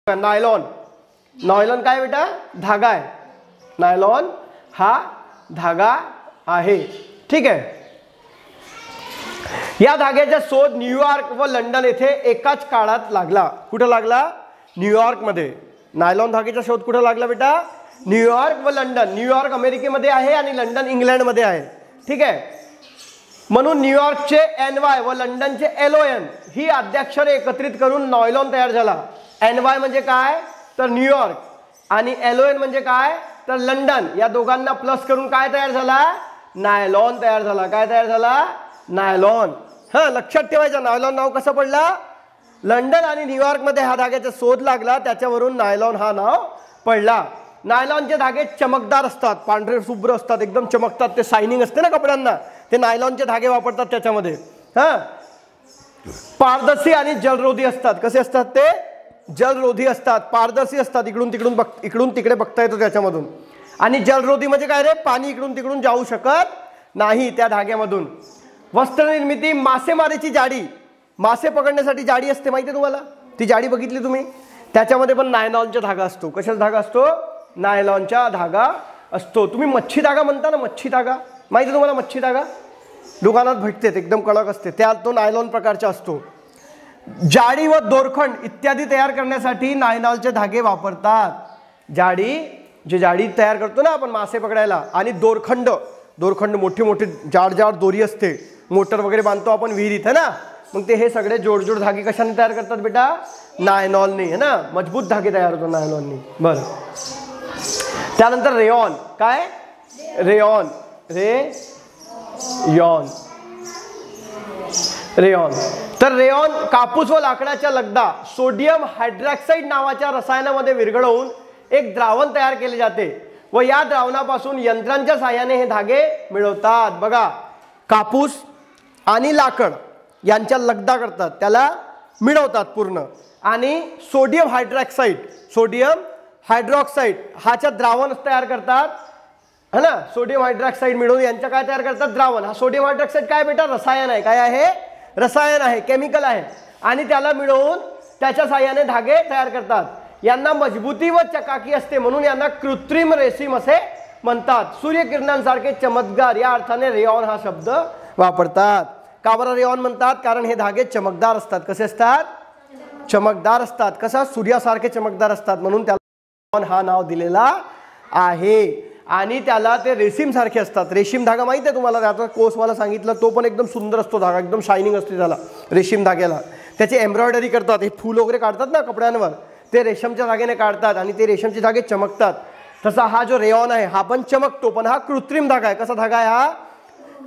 Nylon, nylon काय बेटा? धागा आहे. नायलॉन हा धागा आहे. ठीक आहे. या धाग्याचा शोध न्यूयॉर्क व लंडन येथे एकाच काळात लागला. कुठे लागला? न्यूयॉर्क मध्ये. नायलॉन धाग्याचा शोध कुठे लागला बेटा? न्यूयॉर्क व लंडन. न्यूयॉर्क अमेरिकेमध्ये आहे आणि लंडन इंग्लंडमध्ये आहे. ठीक आहे. म्हणून न्यूयॉर्कचे NY व लंडनचे LON ही आद्याक्षरे एकत्रित करून नायलॉन तयार झाला. NY म्हणजे काय? तर न्यूयॉर्क. आणि LON म्हणजे काय? तर लंडन. या दोघांना प्लस करून काय तयार झाला? नायलॉन तयार झाला. काय तयार झाला? नायलॉन. हा, लक्षात ठेवायचं. नायलॉन नाव कसं पडलं? लंडन आणि न्यूयॉर्क मध्ये हा धाग्याचा शोध लागला, त्याच्यावरून नायलॉन हा नाव पडला. नायलॉनचे धागे चमकदार असतात, पांढरे शुभ्र असतात, एकदम चमकतात. ते शायनिंग असते ना कपड्यांना, ते नायलॉनचे धागे वापरतात त्याच्यामध्ये. हा, पारदर्शी आणि जलरोधी असतात. कसे असतात ते? जलरोधी असतात, पारदर्शी असतात. इकडून तिकडे बघता येतो त्याच्यामधून. आणि जलरोधी म्हणजे काय रे? पाणी इकडून तिकडून जाऊ शकत नाही त्या धाग्यामधून. वस्त्रनिर्मिती, मासेमारीची जाळी, मासे पकडण्यासाठी जाळी असते माहिती आहे तुम्हाला? ती जाळी बघितली तुम्ही? त्याच्यामध्ये पण नायलॉनचा धागा असतो. कशाचा धागा असतो? नायलॉनचा धागा असतो. तुम्ही मच्छी धागा म्हणता ना, मच्छी धागा माहिती आहे तुम्हाला? मच्छी धागा दुकानात भेटते, एकदम कडक असते, त्यात तो नायलॉन प्रकारचा असतो. जाळी व दोरखंड इत्यादी तयार करण्यासाठी नायलॉनचे धागे वापरतात. जाळी तयार करतो ना आपण मासे पकडायला. आणि दोरखंड, दोरखंड मोठी मोठी जाड दोरी असते, मोटर वगैरे बांधतो आपण विहिरीत, है ना? मग ते हे सगळे जोड धागे कशाने तयार करतात बेटा? नायलॉनने, है ना? मजबूत धागे तयार होतो नायलॉनने. बरं. त्यानंतर रेयॉन. काय? रेयॉन. रेयॉन. तर रेयॉन कापूस व लाकडाच्या लगदा सोडियम हायड्रॉक्साईड नावाच्या रसायनामध्ये विरघळवून एक द्रावण तयार केले जाते व या द्रावणापासून यंत्रांच्या साहाय्याने हे धागे मिळवतात. बघा, कापूस आणि लाकड यांच्या लगदा करतात, त्याला मिळवतात पूर्ण. आणि सोडियम हायड्रॉक्साईड हाच्या द्रावण तयार करतात, है ना? सोडियम हायड्रॉक्साईड मिळवून यांच्या काय तयार करतात? द्रावण. हा सोडियम हायड्रॉक्साईड काय बेटा? रसायन आहे. काय आहे? रसायन आहे, केमिकल आहे. आणि त्याला मिळवून त्याच्या साहाय्याने धागे तयार करतात. यांना मजबूती व चकाकी असते म्हणून यांना कृत्रिम रेशीम असे म्हणतात. सूर्यकिरणांसारखे चमत्कार या अर्थाने रेयॉन हा शब्द वापरतात. का बरं रेयॉन म्हणतात? कारण हे धागे चमकदार असतात. कसे असतात? चमकदार असतात. कसा? सूर्यासारखे चमकदार असतात, म्हणून त्याला रेयॉन हा नाव दिलेला आहे. आणि त्याला ते रेशीम सारखे असतात. रेशीम धागा माहिती आहे तुम्हाला? त्याचा कोर्स मला सांगितलं, तो पण एकदम सुंदर असतो धागा, एकदम शायनिंग असते त्याला, रेशीम धाग्याला. त्याची एम्ब्रॉयडरी करतात, हे फूल वगैरे काढतात ना कपड्यांवर, ते रेशमच्या धाग्याने काढतात आणि ते रेशमचे धागे चमकतात. तसा हा जो रेयॉन आहे हा पण चमकतो, पण हा कृत्रिम धागा आहे. कसा धागा आहे हा?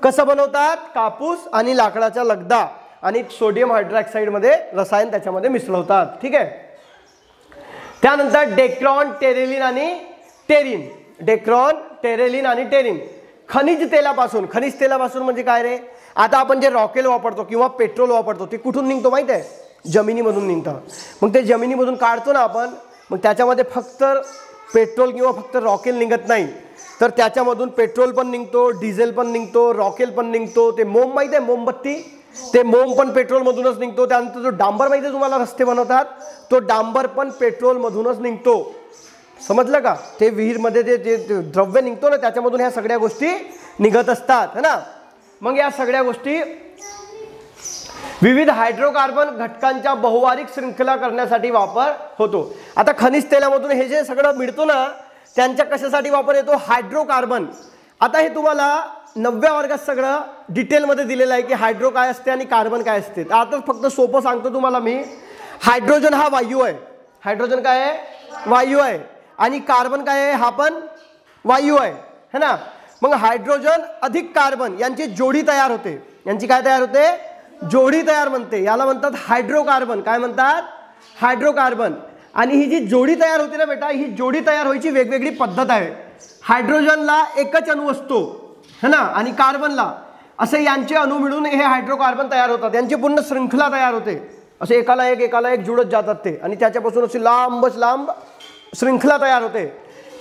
कसं बनवतात? कापूस आणि लाकडाच्या लगदा आणि सोडियम हायड्रॉक्साईड मध्ये रसायन त्याच्यामध्ये मिसळवतात. ठीक आहे. त्यानंतर डेक्रॉन, टेरेलिन आणि टेरिन. डेक्रॉन, टेरेलिन आणि टेरिन. खनिज तेलापासून म्हणजे काय रे? आता आपण जे रॉकेल वापरतो किंवा पेट्रोल वापरतो ते कुठून निघतो माहिती आहे? जमिनीमधून निघतं. मग ते जमिनीमधून काढतो ना आपण, मग त्याच्यामध्ये फक्त पेट्रोल किंवा फक्त रॉकेल निघत नाही, तर त्याच्यामधून पेट्रोल पण निघतो, डिझेल पण निघतो, रॉकेल पण निघतो. ते मोम माहिती आहे? मोमबत्ती, ते मोम पण पेट्रोलमधूनच निघतो. त्यानंतर जो डांबर माहिती आहे तुम्हाला? रस्ते बनवतात, तो डांबर पण पेट्रोलमधूनच निघतो. समजलं का? ते विहीरमध्ये जे द्रव्य निघतो ना, त्याच्यामधून ह्या सगळ्या गोष्टी निघत असतात, है ना? मग या सगळ्या गोष्टी विविध हायड्रोकार्बन घटकांच्या बहुवार्षिक शृंखला करण्यासाठी वापर होतो. आता खनिज तेलामधून हे जे सगळं मिळतो ना, त्यांच्या कशासाठी वापर येतो? हायड्रोकार्बन. आता हे तुम्हाला 9व्या वर्गात सगळं डिटेलमध्ये दिलेलं आहे की हायड्रो काय असते आणि कार्बन काय असते. आता फक्त सोपं सांगतो तुम्हाला मी. हायड्रोजन हा वायू आहे. हायड्रोजन काय आहे? वायू आहे. आणि कार्बन काय आहे? हा पण वायू आहे, है ना? मग हायड्रोजन अधिक कार्बन यांची जोडी तयार होते. यांची काय तयार होते? जोडी तयार म्हणते. याला म्हणतात हायड्रोकार्बन. काय म्हणतात? हायड्रोकार्बन. आणि ही जी जोडी तयार होते ना बेटा, ही जोडी तयार व्हायची वेगवेगळी पद्धत आहे. हायड्रोजनला एकच अणू असतो, है ना? आणि कार्बनला असे यांचे अणू मिळून हे हायड्रोकार्बन तयार होतात. यांची पूर्ण शृंखला तयार होते. असे एकाला एक जुळत जातात ते, आणि त्याच्यापासून अशी लांब शृंखला तयार होते.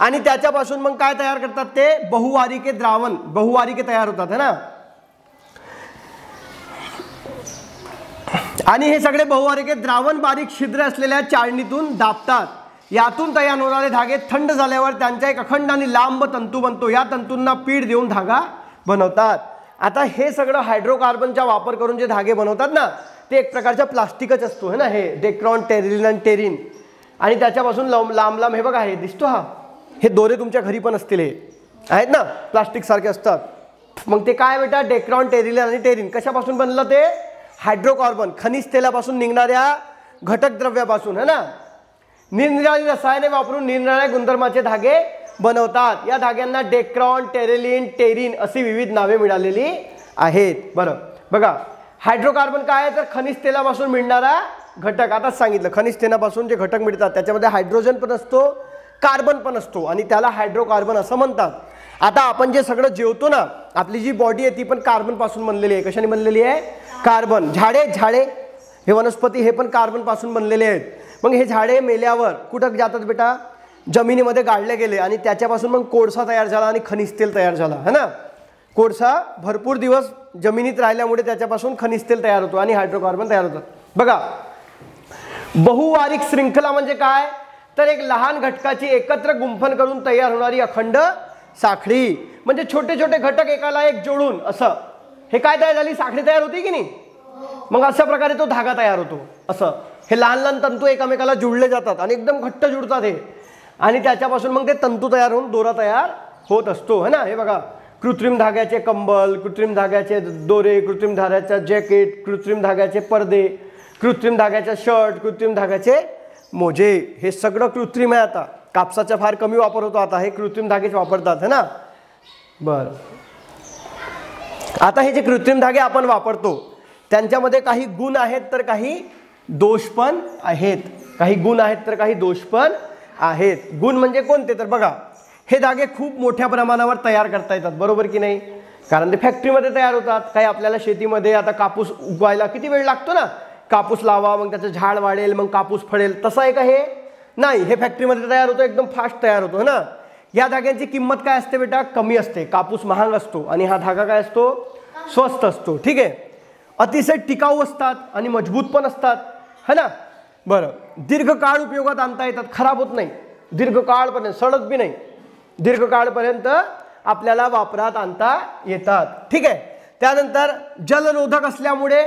आणि त्याच्यापासून मग काय तयार करतात ते? बहुवार्षिके द्रावण, बहुवार्षिके तयार होतात, है ना? आणि हे सगळे बहुवार्यिके द्रावण बारीक छिद्र असलेल्या चाळणीतून दाबतात. यातून तयार होणारे धागे थंड झाल्यावर त्यांचा एक अखंड आणि लांब तंतू बनतो. या तंतूंना पीठ देऊन धागा बनवतात. आता हे सगळं हायड्रोकार्बनचा वापर करून जे धागे बनवतात ना, ते एक प्रकारचा प्लास्टिकच असतो है ना. हे डेक्रॉन, टेरिलिन आणि टेरिन, आणि त्याच्यापासून लांब लांब हे बघा, हे दिसतो हा, हे दोरे तुमच्या घरी पण असतील, हे आहेत ना, प्लास्टिक सारखे असतात. मग ते काय बेटा, डेक्रॉन, टेरिलिन आणि टेरिन कशापासून बनलं? ते हायड्रोकार्बन, खनिज तेलापासून निघणाऱ्या घटक द्रव्यापासून है ना. निरनिराळी रसायने वापरून निरनिराळ्या गुणधर्माचे धागे बनवतात. या धाग्यांना डेक्रॉन, टेरिलिन, टेरिन अशी विविध नावे मिळालेली आहेत. बरं बघा, हायड्रोकार्बन काय आहे तर खनिज तेलापासून मिळणारा घटक. आताच सांगितलं, खनिज तेलापासून जे घटक मिळतात त्याच्यामध्ये हायड्रोजन पण असतो, कार्बन पण असतो, आणि त्याला हायड्रोकार्बन असं म्हणतात. आता आपण जे सगळं जेवतो ना, आपली जी बॉडी आहे ती पण कार्बन पासून बनलेली आहे. कशाने बनलेली आहे? कार्बन. झाडे हे वनस्पती हे पण कार्बन पासून बनलेले आहेत. मग हे झाडे मेल्यावर कुठं जातात बेटा? जमिनीमध्ये गाडले गेले, आणि त्याच्यापासून मग कोळसा तयार झाला आणि खनिज तेल तयार झाला है ना. कोळसा भरपूर दिवस जमिनीत राहिल्यामुळे त्याच्यापासून खनिज तेल तयार होतो आणि हायड्रोकार्बन तयार होतात. बघा, बहुवार्यिक श्रृंखला म्हणजे काय तर एक लहान घटकाची एकत्र गुंफण करून तयार होणारी अखंड साखळी. म्हणजे छोटे छोटे घटक एकाला एक जोडून असं हे काय तयार झाली? साखळी तयार होती की नाही. मग अशा प्रकारे तो धागा तयार होतो. असं हे लहान लहान तंतू एकमेकाला जुळले जातात आणि एकदम घट्ट जुळतात हे, आणि त्याच्यापासून मग ते तंतू तयार होऊन दोरा तयार होत असतो है ना. हे बघा, कृत्रिम धाग्याचे कंबल, कृत्रिम धाग्याचे दोरे, कृत्रिम धाग्याचा जॅकेट, कृत्रिम धाग्याचे पडदे, कृत्रिम धाग्याचा शर्ट, कृत्रिम धाग्याचे मोजे, हे सगळं कृत्रिम आहे. आता कापसाचा फार कमी वापर होतो, आता हे कृत्रिम धागेच वापरतात है ना. बरं, आता हे जे कृत्रिम धागे आपण वापरतो त्यांच्यामध्ये काही गुण आहेत तर काही दोष पण आहेत. काही गुण आहेत तर काही दोष पण आहेत. गुण म्हणजे कोणते तर बघा, हे धागे खूप मोठ्या प्रमाणावर तयार करता येतात, बरोबर की नाही, कारण ते फॅक्टरीमध्ये तयार होतात. काही आपल्याला शेतीमध्ये आता कापूस उगवायला किती वेळ लागतो ना, कापूस लावा मग त्याचं झाड वाढेल मग कापूस फळेल, तसं आहे का हे? नाही, हे फॅक्टरीमध्ये तयार होतो, एकदम फास्ट तयार होतो ना. या धाग्यांची किंमत काय असते बेटा? कमी असते. कापूस महाग असतो आणि हा धागा काय असतो? स्वस्त असतो. ठीक आहे. अतिशय टिकाऊ असतात आणि मजबूत पण असतात है ना. बरं, दीर्घकाळ उपयोगात आणता येतात, खराब होत नाही, दीर्घकाळपर्यंत सडत बी नाही, दीर्घकाळपर्यंत आपल्याला वापरात आणता येतात. ठीक आहे. त्यानंतर जलरोधक असल्यामुळे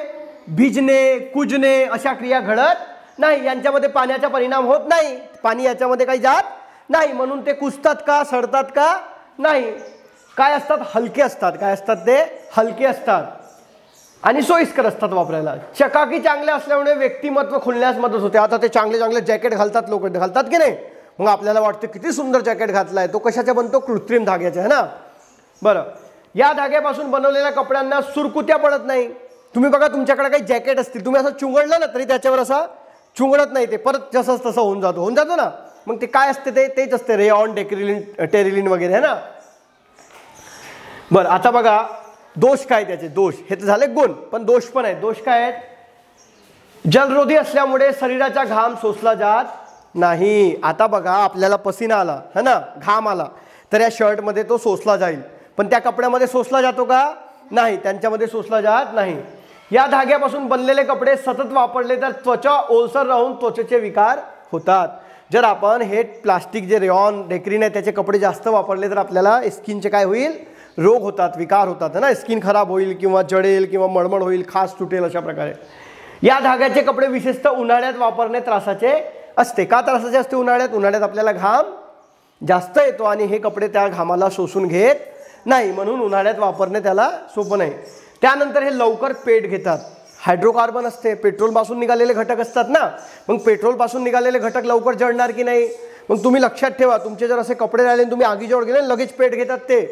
भिजणे, कुजणे अशा क्रिया घडत नाही. यांच्यामध्ये पाण्याचा परिणाम होत नाही, पाणी याच्यामध्ये काही जात नाही, म्हणून ते कुजतात का, सडतात का? नाही. काय असतात? हलके असतात. काय असतात ते? हलके असतात आणि सोयीस्कर असतात वापरायला. चकाकी चांगल्या असल्यामुळे व्यक्तिमत्व खुलण्यास मदत होते. आता ते चांगले चांगले जॅकेट घालतात लोक, घालतात की नाही, मग आपल्याला वाटतं किती सुंदर जॅकेट घातलाय. तो कशाचा बनतो? कृत्रिम धाग्याचा है ना. बरं, या धाग्यापासून बनवलेल्या कपड्यांना सुरकुत्या पडत नाही. तुम्ही बघा, तुमच्याकडे काही जॅकेट असतील, तुम्ही असं चुंगडलं ना तरी त्याच्यावर असं चुंगडत नाही, ते परत जसंच तसं होऊन जातो ना. मग ते काय असते? तेच असते, रेयॉन, टेरिलिन वगैरे है ना. बरं, आता बघा दोष काय त्याचे? दोष हे तर झाले गुण, पण दोष पण आहेत. दोष काय आहेत? जलरोधी असल्यामुळे शरीराचा घाम शोषला जात नाही. आता बघा, आपल्याला पसीना आला है ना, घाम आला, तर या शर्टमध्ये तो शोषला जाईल, पण त्या कपड्यामध्ये शोषला जातो का? नाही, त्यांच्यामध्ये शोषला जात नाही. या धाग्यापासून बनलेले कपडे सतत वापरले तर त्वचा ओलसर राहून त्वचेचे विकार होतात. जर आपण हे प्लास्टिक जे रेयॉन, डेक्रीन आहे त्याचे कपडे जास्त वापरले तर आपल्याला स्किनचे काय होईल? रोग होतात, विकार होतात है ना. स्किन खराब होईल किंवा जळेल किंवा मळमळ होईल, खास तुटेल, अशा प्रकारे. या धाग्याचे कपडे विशेषतः उन्हाळ्यात वापरणे त्रासाचे असते. का त्रासाचे असते उन्हाळ्यात? उन्हाळ्यात आपल्याला घाम जास्त येतो आणि हे कपडे त्या घामाला शोषून घेत नाही, म्हणून उन्हाळ्यात वापरणे त्याला सोपं नाही. त्यानंतर हे लवकर पेट घेतात. हायड्रोकार्बन असते, पेट्रोलपासून निघालेले घटक असतात ना, मग पेट्रोलपासून निघालेले घटक लवकर जळणार की नाही? मग तुम्ही लक्षात ठेवा, तुमचे जर असे कपडे राहिले तुम्ही आगीजवळ गेले लगेच पेट घेतात ते.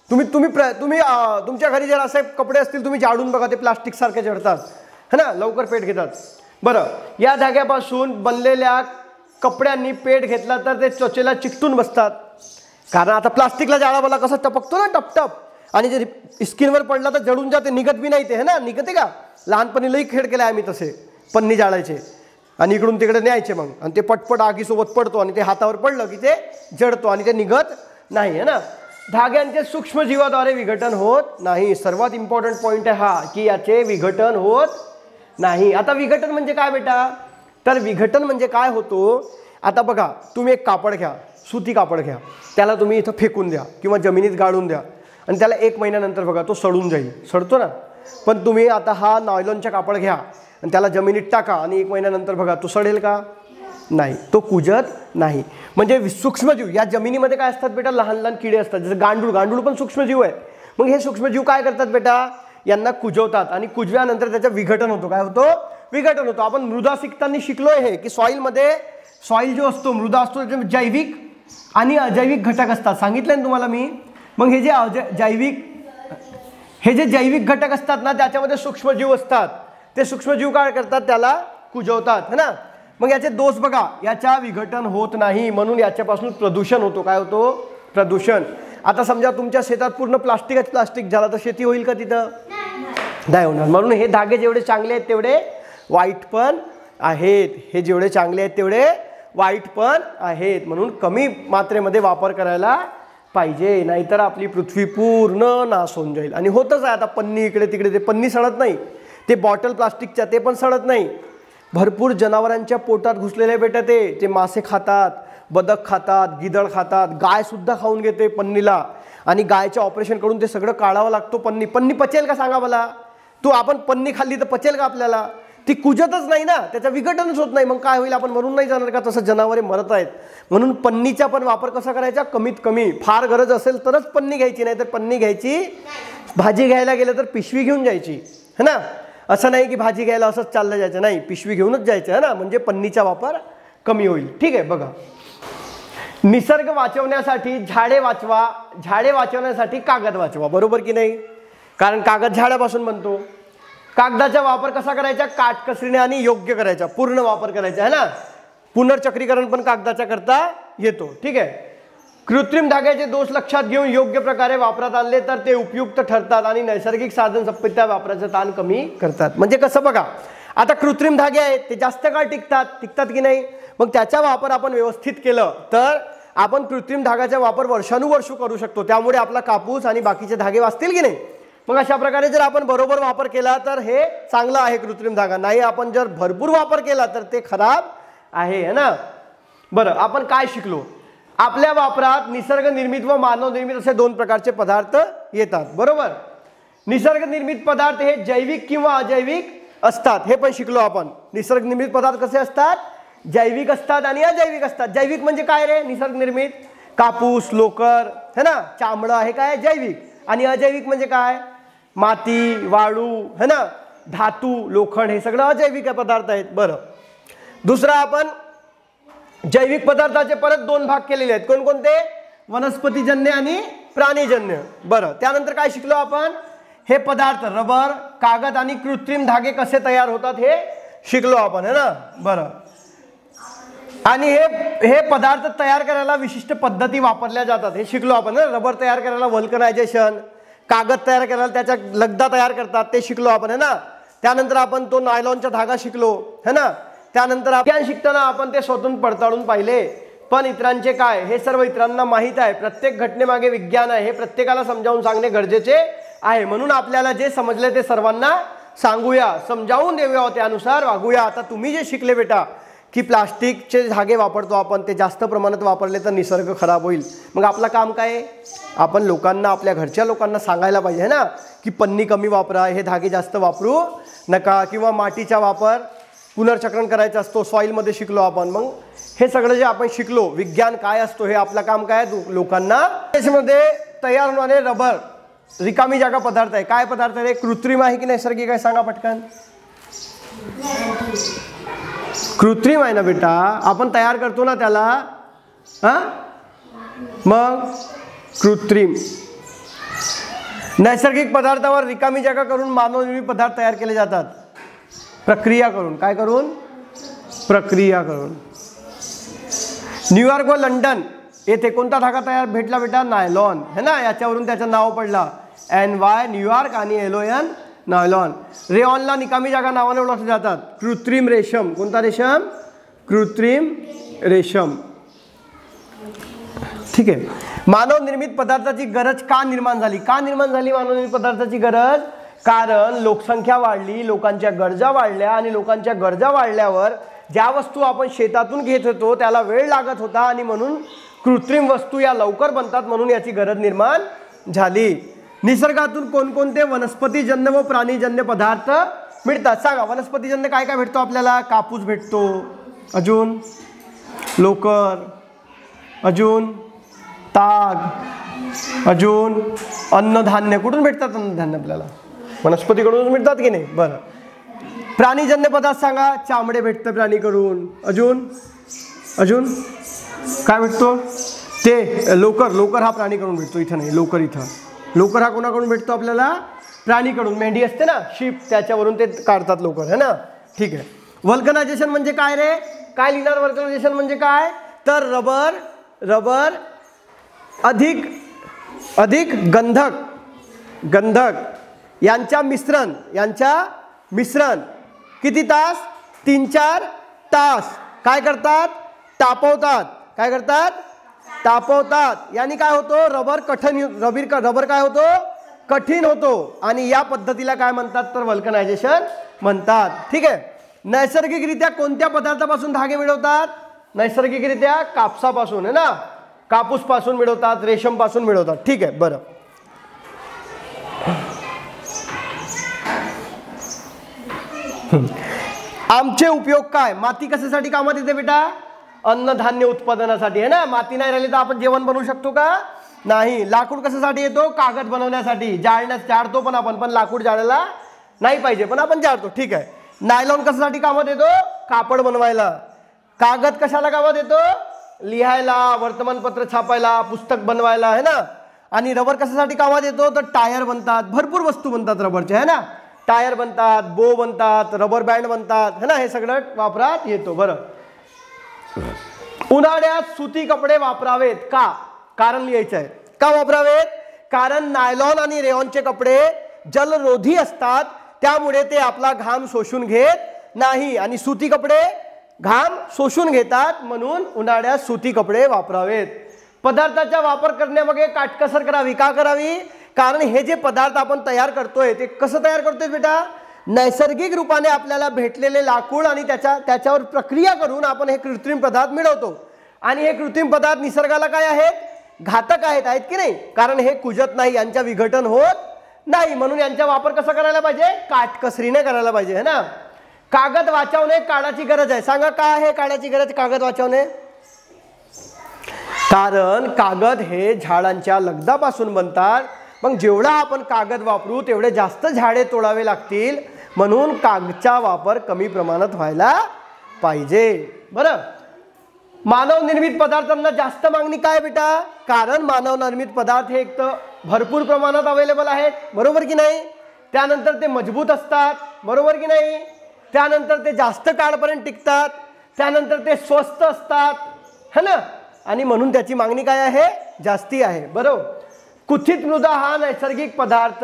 तुम्ही तुमच्या घरी जर असे कपडे असतील तुम्ही जाळून बघा, ते प्लास्टिक सारखे जळतात है ना, लवकर पेट घेतात. बरं, या धाग्यापासून बनलेल्या कपड्यांनी पेट घेतला तर ते त्वचेला चिकटून बसतात, कारण आता प्लास्टिकला जाळावाला कसं टपकतो ना, टपटप, आणि जर स्किनवर पडला तर जळून जाते, निघत बी नाही ते है ना. निघते का? लहानपणी लई खेळ केला आम्ही तसे, पन्नी जाळायचे आणि इकडून तिकडे न्यायचे मग, आणि ते पटपट आगीसोबत पडतो आणि ते हातावर पडलं की ते जळतो आणि ते निघत नाही है ना. धाग्यांचे सूक्ष्मजीवाद्वारे विघटन होत नाही. सर्वात इम्पॉर्टंट पॉईंट आहे हा, की याचे विघटन होत नाही. आता विघटन म्हणजे काय बेटा, तर विघटन म्हणजे काय होतो, आता बघा तुम्ही एक कापड घ्या, सुती कापड घ्या, त्याला तुम्ही इथं फेकून द्या किंवा जमिनीत गाडून द्या आणि त्याला 1 महिन्यानंतर बघा तो सडून जाईल, सडतो ना. पण तुम्ही आता हा नायलॉनचा कापड घ्या आणि त्याला जमिनीत टाका आणि 1 महिन्यानंतर बघा तो सडेल का, नाही, तो कुजत नाही. म्हणजे सूक्ष्मजीव या जमिनीमध्ये काय असतात बेटा, लहान लहान किडे असतात, जसं गांडूळ, गांडूळ पण सूक्ष्मजीव आहे. मग हे सूक्ष्मजीव काय करतात बेटा, यांना कुजवतात आणि कुजव्यानंतर त्याचं विघटन होतो. काय होतो, विघटन होतो. आपण मृदा शिकताना शिकलोय हे की सॉईलमध्ये, सॉईल जो असतो, मृदा असतो, त्याचे जैविक आणि अजैविक घटक असतात, सांगितलं ना तुम्हाला मी. मग हे जे जैविक घटक असतात ना, त्याच्यामध्ये सूक्ष्मजीव असतात, ते सूक्ष्मजीव काय करतात, त्याला कुजवतात, है ना. मग याचे दोष बघा, याच्या विघटन होत नाही म्हणून याच्यापासून प्रदूषण होतो. काय होतो, प्रदूषण. आता समजा तुमच्या शेतात पूर्ण प्लास्टिकच प्लास्टिक झालं तर शेती होईल का, तिथं नाही होणार. म्हणून हे धागे जेवढे चांगले आहेत तेवढे वाईट पण आहेत, हे जेवढे चांगले आहेत तेवढे वाईट पण आहेत. म्हणून कमी मात्रेमध्ये वापर करायला पाहिजे, नाहीतर आपली पृथ्वी पूर्ण नाश होऊन जाईल. आणि होतच आहे आता, पन्नी इकडे तिकडे, ते पन्नी सडत नाही, ते बॉटल प्लास्टिकच्या ते पण सडत नाही. भरपूर जनावरांच्या पोटात घुसलेले बेटा ते मासे खातात, बदक खातात, गिदळ खातात, गाय सुद्धा खाऊन घेते पन्नीला आणि गायचं ऑपरेशन करून ते सगळं काढावं लागतो. पन्नी पचेल का सांगा मला, तू आपण पन्नी खाल्ली तर पचेल का आपल्याला, ती कुजतच नाही ना, त्याचं विघटनच होत नाही. मग काय होईल, आपण मरून नाही जाणार का, तसं जनावरे मरत आहेत. म्हणून पन्नीचा पण वापर कसा करायचा, कमीत कमी, फार गरज असेल तरच पन्नी घ्यायची, नाही तर पन्नी घ्यायची, भाजी घ्यायला गेलं तर पिशवी घेऊन जायची, है ना. असं नाही की भाजी घ्यायला असंच चाललं जायचं, नाही, पिशवी घेऊनच जायचं, है ना, म्हणजे पन्नीचा वापर कमी होईल. ठीक आहे. बघा, निसर्ग वाचवण्यासाठी झाडे वाचवा, झाडे वाचवण्यासाठी कागद वाचवा, बरोबर की नाही, कारण कागद झाडापासून बनतो. कागदाचा वापर कसा करायचा, काटकसरीने आणि योग्य करायचा, पूर्ण वापर करायचा, है ना. पुनर्चक्रीकरण पण कागदाचा करता येतो. ठीक आहे. कृत्रिम धाग्याचे दोष लक्षात घेऊन योग्य प्रकारे वापरात आणले तर ते उपयुक्त ठरतात आणि नैसर्गिक साधन संपत्तीच्या वापराचं ताण कमी करतात. म्हणजे कसं बघा, आता कृत्रिम धागे आहेत ते जास्त काळ टिकतात की नाही. मग त्याचा वापर आपण व्यवस्थित केलं तर आपण कृत्रिम धाग्याचा वापर वर्षानुवर्ष करू शकतो, त्यामुळे आपला कापूस आणि बाकीचे धागे वाचतील की नाही. मग अशा प्रकारे जर आपण बरोबर वापर केला तर हे चांगलं आहे कृत्रिम धागा. नाही आपण जर भरपूर वापर केला तर ते खराब आहे, है ना. बरं, आपण काय शिकलो, आपल्या वापरात निसर्ग निर्मित व मानव निर्मित असे 2 प्रकारचे पदार्थ येतात, बरोबर. निसर्ग निर्मित पदार्थ हे जैविक किंवा अजैविक असतात, हे पण शिकलो आपण. निसर्ग निर्मित पदार्थ कसे असतात, जैविक असतात आणि अजैविक असतात. जैविक म्हणजे काय रे, निसर्ग निर्मित, कापूस, लोकर, है ना, चामडं, हे काय जैविक. आणि अजैविक म्हणजे काय, माती, वाळू, है ना, धातू, लोखंड, हे सगळं अजैविक पदार्थ आहेत. बरं, दुसरा आपण जैविक पदार्थाचे परत 2 भाग केलेले आहेत, कोणकोणते, वनस्पतीजन्य आणि प्राणीजन्य. बरं, त्यानंतर काय शिकलो आपण, हे पदार्थ रबर, कागद आणि कृत्रिम धागे कसे तयार होतात हे शिकलो आपण, है ना. बरं, आणि हे पदार्थ तयार करायला विशिष्ट पद्धती वापरल्या जातात, हे शिकलो आपण. रबर तयार करायला व्हल्कनायझेशन, कागद तयार करायला त्याच्या लगदा तयार करतात, ते शिकलो आपण, है ना. त्यानंतर आपण तो नायलॉनचा धागा शिकलो, है ना. त्यानंतर विज्ञान शिकताना आपण ते स्वतंत्र पडताळून पाहिले, पण इतरांचे काय, हे सर्व इतरांना माहीत आहे. प्रत्येक घटनेमागे विज्ञान आहे, हे प्रत्येकाला समजावून सांगणे गरजेचे आहे. म्हणून आपल्याला जे समजले ते सर्वांना सांगूया, समजावून देऊया, त्यानुसार वागूया. आता तुम्ही जे शिकले बेटा की प्लास्टिकचे धागे वापरतो आपण, ते जास्त प्रमाणात वापरले तर निसर्ग खराब होईल. मग आपलं काम काय आहे, आपण लोकांना, आपल्या घरच्या लोकांना सांगायला पाहिजे, है ना, की पन्नी कमी वापरा, हे धागे जास्त वापरू नका, किंवा मातीचा वापर पुनर्चक्रण करायचा असतो, सॉईलमध्ये शिकलो आपण. मग हे सगळं जे आपण शिकलो, विज्ञान काय असतो, हे आपलं काम काय, लोकांना. त्याच्यामध्ये तयार होणारे रबर रिकामी जागा पदार्थ आहे, काय पदार्थ आहे, कृत्रिम आहे की नैसर्गिक आहे, सांगा पटकन. कृत्रिम आहे ना बेटा, आपण तयार करतो ना त्याला, हा, मग कृत्रिम. नैसर्गिक पदार्थावर रिकामी जागा करून मानवनिर्मित पदार्थ तयार केले जातात, प्रक्रिया करून. काय करून, प्रक्रिया करून. न्यूयॉर्क व लंडन येथे कोणता धागा तयार भेटला बेटा, नायलॉन, है ना. याच्यावरून त्याचं नाव पडला, NY न्यूयॉर्क आणि LON नायलॉन. रेऑनला निकामी जागा नावाने ओळखले जातात. कृत्रिम रेशम, कोणता रेशम, कृत्रिम रेशम. ठीक आहे. मानव निर्मित पदार्थाची गरज का निर्माण झाली, का निर्माण झाली मानव निर्मित पदार्थाची गरज, कारण लोकसंख्या वाढली, लोकांच्या गरजा वाढल्या आणि लोकांच्या गरजा वाढल्यावर ज्या वस्तू आपण शेतातून घेत होतो त्याला वेळ लागत होता आणि म्हणून कृत्रिम वस्तू या लवकर बनतात, म्हणून याची गरज निर्माण झाली. निसर्गातून कोणकोणते वनस्पतीजन्य व प्राणीजन्य पदार्थ मिळतात? सांगा. वनस्पतीजन्य काय काय भेटतो आपल्याला? कापूस भेटतो, अजून लोकर, अजून ताग, अजून अन्नधान्य. कुठून भेटतात अन्नधान्य? आपल्याला वनस्पतीकडूनच मिळतात की नाही? बरं. प्राणीजन्य पदार्थ सांगा. चामडे भेटतं प्राणीकडून, अजून अजून काय भेटतो? ते लोकर. लोकर हा प्राणीकडून भेटतो, इथं नाही. लोकर इथं. लोकर हा कोणाकडून भेटतो आपल्याला? प्राणीकडून. मेंढी असते ना, शीप, त्याच्यावरून ते काढतात लोकर, है ना? ठीक आहे. वल्कनायझेशन म्हणजे काय रे? काय लिहिणार? वल्कनायझेशन म्हणजे काय? तर रबर, रबर अधिक अधिक गंधक, गंधक यांच्या मिश्रण किती तास? 3-4 तास काय करतात? तापवतात. काय करतात? तापवतात. यानी काय होतो? रबर कठीण, रबर काय होतो? कठीण होतो. आणि या पद्धतीला काय म्हणतात? तर वल्कनायझेशन म्हणतात. ठीक आहे. नैसर्गिकरित्या कोणत्या पदार्थापासून धागे मिळवतात? नैसर्गिकरित्या कापसापासून, है ना? कापूस पासून मिळवतात, रेशम पासून मिळवतात. ठीक आहे. बरं. आमचे उपयोग काय? माती कशासाठी कामात येते बेटा? अन्नधान्य उत्पादनासाठी, है ना? माती नाही राहिली तर आपण जेवण बनवू शकतो का? नाही. लाकूड कशासाठी येतो? कागद बनवण्यासाठी. जाळतो पण आपण, पण लाकूड जाळायला नाही पाहिजे, पण आपण जाळतो. ठीक आहे. नायलॉन कशासाठी कामात येतो? कापड बनवायला. कागद कशाला कामात येतो? लिहायला, वर्तमानपत्र छापायला, पुस्तक बनवायला, है ना? आणि रबर कशासाठी कामात येतो? तर टायर बनतात, भरपूर वस्तू बनतात रबरच्या, है ना? टायर बनतात, बो बनतात, रबर बँड बनतात, है ना? हे सगळं वापरात येतो. बरं. उन्हाळ्यात सुती कपडे वापरावेत का? कारण लिहायचं आहे. का वापरावेत? कारण नायलॉन आणि रेयॉनचे कपडे जलरोधी असतात, त्यामुळे ते आपला घाम शोषून घेत नाही. आणि सुती कपडे घाम शोषून घेतात, म्हणून उन्हाळ्यात सुती कपडे वापरावेत. पदार्थाचा वापर करण्यामध्ये काटकसर करावी. का करावी? कारण हे जे पदार्थ आपण तयार करतोय ते कसं तयार करतोय बेटा? नैसर्गिक रूपाने आपल्याला भेटलेले लाकूड आणि त्याच्यावर प्रक्रिया करून आपण हे कृत्रिम पदार्थ मिळवतो. आणि हे कृत्रिम पदार्थ निसर्गाला काय आहेत? घातक आहेत की नाही? कारण हे कुजत नाही, यांच्या विघटन होत नाही, म्हणून यांचा वापर कसा करायला पाहिजे? काटकसरीने करायला पाहिजे, है ना? कागद वाचवणे काळाची गरज आहे. सांगा काय आहे काळाची गरज कागद वाचवणे? कारण कागद हे झाडांच्या लगदापासून बनतात. मग जेवढा आपण कागद वापरू तेवढे जास्त झाडे तोडावे लागतील, म्हणून कागदचा वापर कमी प्रमाणात व्हायला पाहिजे. बरं. मानव निर्मित पदार्थांना जास्त मागणी काय बेटा? कारण मानव निर्मित पदार्थ हे एक तर भरपूर प्रमाणात अवेलेबल आहेत, बरोबर की नाही? त्यानंतर ते मजबूत असतात, बरोबर की नाही? त्यानंतर ते जास्त काळपर्यंत टिकतात, त्यानंतर ते स्वस्त असतात, है ना? आणि म्हणून त्याची मागणी काय आहे? जास्ती आहे. बरोबर. कुथित मृदा हा नैसर्गिक पदार्थ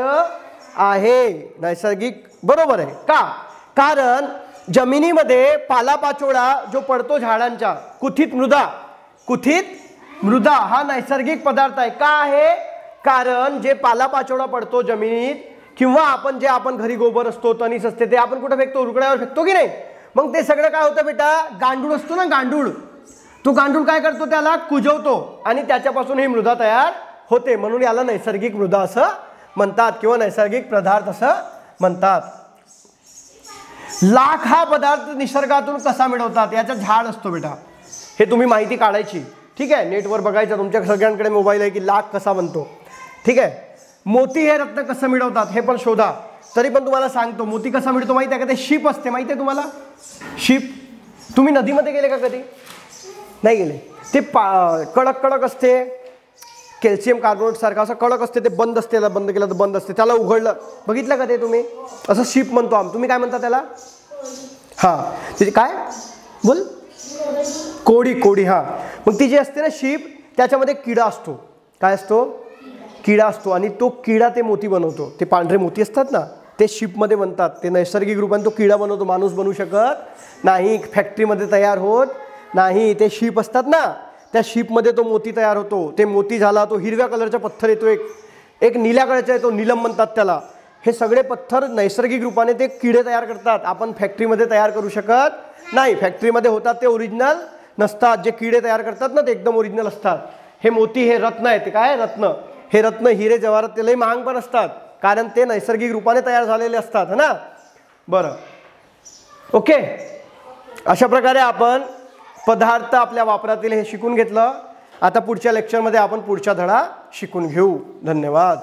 आहे. नैसर्गिक, बरोबर आहे. का? कारण जमिनीमध्ये पालापाचोळा जो पडतो झाडांच्या, कुथित मृदा हा नैसर्गिक पदार्थ आहे. का आहे? कारण जे पालापाचोळा पडतो जमिनीत, किंवा आपण घरी गोबर असतो, तणीस असते, ते आपण कुठे फेकतो? उरकड्यावर फेकतो की नाही? मग ते सगळं काय होतं बेटा? गांडूळ असतो ना, गांडूळ. तो गांडूळ काय करतो? त्याला कुजवतो आणि त्याच्यापासून ही मृदा तयार होते, म्हणून याला नैसर्गिक मृदा असं म्हणतात किंवा नैसर्गिक पदार्थ असं म्हणतात. लाख हा पदार्थ निसर्गातून कसा मिळवतात? याचा झाड असतो बेटा, हे तुम्ही माहिती काढायची. ठीक आहे. नेटवर बघायचं, तुमच्या सगळ्यांकडे मोबाईल आहे की लाख कसा बनतो. ठीक आहे. मोती हे रत्न कसं मिळवतात हे पण शोधा. तरी पण तुम्हाला सांगतो, मोती कसा मिळतो माहिती आहे का? ते शीप असते, माहिती आहे तुम्हाला? शीप. तुम्ही नदीमध्ये गेले का कधी? नाही गेले. ते कडक कडक असते, कॅल्शियम कार्बोनेट सारखं असं कडक असते, ते बंद असते, त्याला बंद केलं तर बंद असते, त्याला उघडलं, बघितलं का ते तुम्ही? असं शीप म्हणतो आम्ही. तुम्ही काय म्हणता त्याला? हां, त्याची काय बोल? कोडी. हां. मग ती जी असते ना शीप, त्याच्यामध्ये किडा असतो. काय असतो? किडा असतो. आणि तो किडा ते मोती बनवतो. ते पांढरे मोती असतात ना, ते शीपमध्ये बनतात. ते नैसर्गिक रूपाने तो किडा बनवतो, माणूस बनवू शकत नाही, फॅक्टरीमध्ये तयार होत नाही. ते शीप असतात ना, त्या शीपमध्ये तो मोती तयार होतो. ते मोती झाला, तो हिरव्या कलरचा पत्थर येतो, एक निळ्या कलरचा येतो, नीलम म्हणतात त्याला. हे सगळे पत्थर नैसर्गिक रूपाने ते किडे तयार करतात, आपण फॅक्टरीमध्ये तयार करू शकत नाही. फॅक्टरीमध्ये होतात ते ओरिजिनल नसतात, जे किडे तयार करतात ना ते एकदम ओरिजिनल असतात. हे मोती, हे रत्न आहे, ते काय रत्न, हे रत्न हिरे जवाहरात ते लई महाग पण असतात, कारण ते नैसर्गिक रूपाने तयार झालेले असतात है ना. बरं, ओके. अशा प्रकारे आपण पदार्थ आपल्या वापरातील हे शिकून घेतलं. आता पुढच्या लेक्चरमध्ये आपण पुढचा धडा शिकून घेऊ. धन्यवाद.